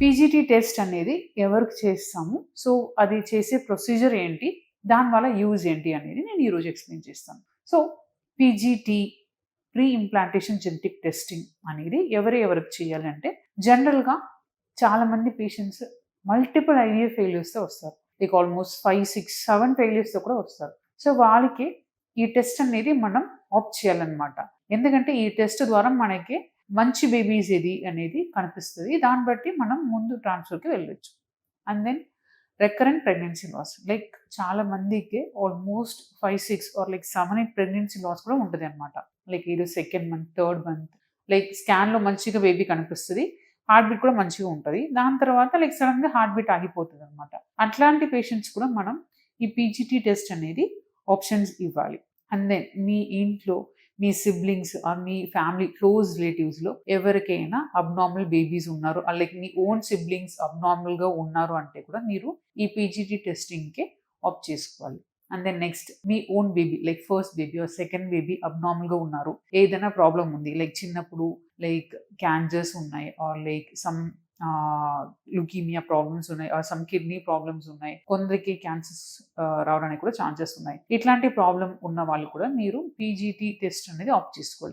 PGT test అనేది ఎవరికి చేస్తాము, సో అది చేసే ప్రొసీజర్ ఏంటి, దానివల్ల యూజ్ ఏంటి అనేది నేను ఈరోజు ఎక్స్ప్లెయిన్ చేస్తాను. So PGT pre implantation genetic testing అనేది ఎవరికి చేయాలి అంటే, జనరల్గా చాలామంది పేషెంట్స్ మల్టిపుల్ ఐవీఎఫ్ ఫెయిల్యూర్స్తో వస్తారు. లైక్ ఆల్మోస్ట్ 5, 6, 7 ఫెయిల్యూర్స్తో కూడా వస్తారు. సో వాళ్ళకి ఈ టెస్ట్ అనేది మనం ఆప్ట్ చేయాలన్నమాట. ఎందుకంటే ఈ టెస్ట్ ద్వారా మనకి మంచి బేబీస్ ఏది అనేది కనిపిస్తుంది. దాన్ని బట్టి మనం ముందు ట్రాన్స్ఫర్కి వెళ్ళొచ్చు. And then recurrent pregnancy loss, like చాలా మందికి almost 5, 6 or like 7, 8 pregnancy loss కూడా ఉంటుంది అనమాట. లైక్ ఇది second month, third month, like స్కాన్లో మంచిగా బేబీ కనిపిస్తుంది, హార్ట్ బీట్ కూడా మంచిగా ఉంటుంది. దాని తర్వాత లైక్ సడన్గా హార్ట్ బీట్ ఆగిపోతుంది అనమాట. అట్లాంటి పేషెంట్స్ కూడా మనం ఈ పీజీటీ టెస్ట్ అనేది ఆప్షన్స్ ఇవ్వాలి. అండ్ దెన్ మీ ఇంట్లో మీ సిబ్లింగ్స్ ఆర్ మీ ఫ్యామిలీ క్లోజ్ రిలేటివ్స్లో ఎవరికైనా అబ్నార్మల్ బేబీస్ ఉన్నారు, లైక్ మీ ఓన్ సిబ్లింగ్స్ అబ్నార్మల్గా ఉన్నారు అంటే కూడా మీరు ఈ పీజీటీ టెస్టింగ్కి ఆప్ట్ చేసుకోవాలి. అండ్ దెన్ నెక్స్ట్ మీ own baby, like first baby or second baby అబ్నార్మల్గా ఉన్నారు, ఏదైనా ప్రాబ్లం ఉంది, లైక్ చిన్నప్పుడు లైక్ క్యాన్సర్స్ ఉన్నాయి or like some leukaemia problems ఉన్నాయి ఆర్ సమ్ కిడ్నీ ప్రాబ్లమ్స్ ఉన్నాయి, కొందరికి క్యాన్సర్స్ రావడానికి కూడా ఛాన్సెస్ ఉన్నాయి. ఇట్లాంటి ప్రాబ్లం ఉన్న వాళ్ళు కూడా మీరు పీజీటీ టెస్ట్ అనేది ఆప్ట్ చేసుకోవాలి.